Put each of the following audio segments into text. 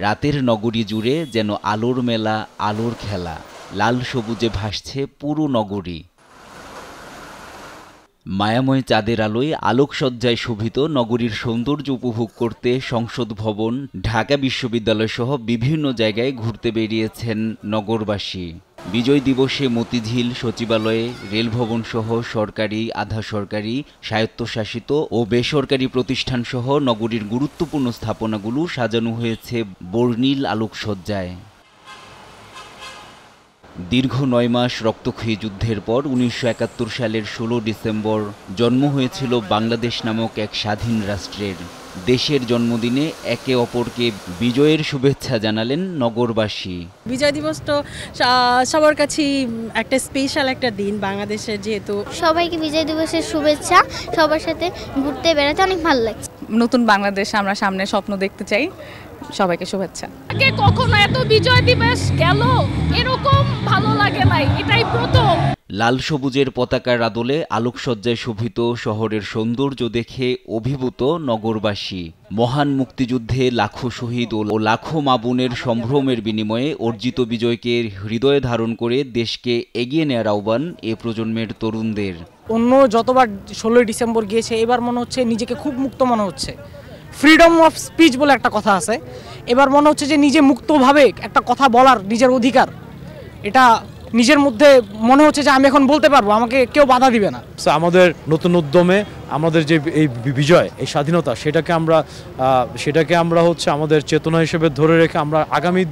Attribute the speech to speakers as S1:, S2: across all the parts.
S1: রাতের নগরী জুড়ে যেন আলোর মেলা, আলোর খেলা। লাল সবুজে ভাসছে পুরো নগরী। মায়াময় চাঁদের আলোয় আলোকসজ্জায় শোভিত নগরীর সৌন্দর্য উপভোগ করতে সংসদ ভবন, ঢাকা বিশ্ববিদ্যালয় সহ বিভিন্ন জায়গায় ঘুরতে বেরিয়েছেন নগরবাসী। বিজয় দিবসে মতিঝিল, সচিবালয়ে, রেলভবন সহ সরকারি, আধা সরকারি, স্বায়ত্তশাসিত ও বেসরকারি প্রতিষ্ঠান সহ নগরীর গুরুত্বপূর্ণ স্থাপনাগুলো সাজানো হয়েছে বর্ণিল আলোকসজ্জায়। দীর্ঘ ৯ মাস রক্তক্ষয়ী যুদ্ধের পর ১৯৭১ সালের ১৬ ডিসেম্বর জন্ম হয়েছিল বাংলাদেশ নামক এক স্বাধীন রাষ্ট্রের। দেশের জন্মদিনে একে অপরকে বিজয়ের শুভেচ্ছা জানালেন নগরবাসী।
S2: বিজয় দিবস তো সবার কাছেই একটা স্পেশাল একটা দিন বাংলাদেশের, যেহেতু
S3: সবাইকে বিজয় দিবসের শুভেচ্ছা। সবার সাথে ঘুরতে বেড়াতে অনেক ভালো লাগছে।
S4: নতুন বাংলাদেশ আমরা সামনে স্বপ্ন দেখতে চাই। সবাইকে শুভেচ্ছা।
S5: কখনো এত বিজয় দিবস গেল এরকম ভালো লাগে নাই, এটাই প্রথম।
S1: লাল সবুজের পতাকার আদলে আলোকসজ্জায় শোভিত শহরের সৌন্দর্য দেখে অভিভূত নগরবাসী। মহান মুক্তিযুদ্ধে লাখো শহীদ ও লাখো মা বোনের সম্ভ্রমের বিনিময়ে অর্জিত বিজয়কে হৃদয়ে ধারণ করে দেশকে এগিয়ে নেওয়ার আহ্বান এ প্রজন্মের তরুণদের।
S6: অন্য যতবার ১৬ই ডিসেম্বর গিয়েছে, এবার মনে হচ্ছে নিজেকে খুব মুক্ত মনে হচ্ছে। ফ্রিডম অফ স্পিচ বলে একটা কথা আছে, এবার মনে হচ্ছে যে নিজে মুক্তভাবে একটা কথা বলার নিজের অধিকার, এটা নিজের মধ্যে মনে হচ্ছে যে আমি এখন বলতে পারবো, আমাকে কেউ বাধা দিবে না।
S7: আমাদের নতুন উদ্যমে আমাদের যে এই বিজয়, এই স্বাধীনতা, সেটাকে আমরা হচ্ছে আমাদের চেতনা হিসেবে ধরে রেখে আমরা আগামী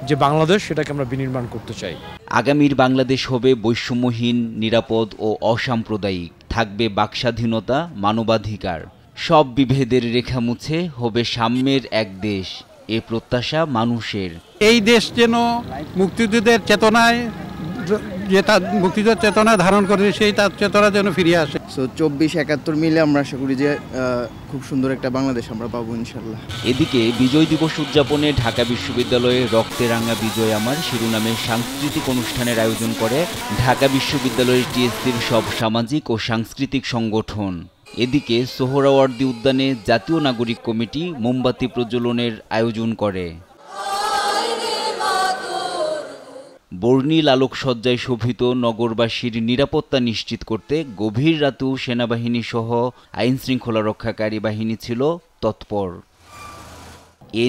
S7: যে বাংলাদেশ, সেটাকে আমরা বিনির্মাণ করতে চাই।
S1: আগামীর বাংলাদেশ হবে বৈষম্যহীন, নিরাপদ ও অসাম্প্রদায়িক। থাকবে বাকস্বাধীনতা, মানবাধিকার। সব বিভেদের রেখা মুছে হবে সাম্যের এক দেশ, এ প্রত্যাশা মানুষের।
S8: এই দেশ যেন মুক্তিযুদ্ধের চেতনায়, মুক্তিযুদ্ধের চেতনা ধারণ করে, সেই তার চেতনা যেন ফিরিয়ে আসে।
S9: ২৪-৭১ মিলে আমরা আশা করি যে খুব সুন্দর একটা বাংলাদেশ আমরা পাবো ইনশাল্লাহ।
S1: এদিকে বিজয় দিবস উদযাপনে ঢাকা বিশ্ববিদ্যালয়ে রক্তে রাঙা বিজয় আমার শিরোনামে সাংস্কৃতিক অনুষ্ঠানের আয়োজন করে ঢাকা বিশ্ববিদ্যালয়ের টিএসসির সব সামাজিক ও সাংস্কৃতিক সংগঠন। এদিকে সোহরাওয়ার্দী উদ্যানে জাতীয় নাগরিক কমিটি মোমবাতি প্রজ্বলনের আয়োজন করে। বর্ণিল আলোকসজ্জায় শোভিত নগরবাসীর নিরাপত্তা নিশ্চিত করতে গভীর রাতেও সেনাবাহিনী সহ আইনশৃঙ্খলা রক্ষাকারী বাহিনী ছিল তৎপর।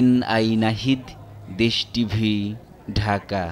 S1: NI নাহিদ, দেশ টিভি, ঢাকা।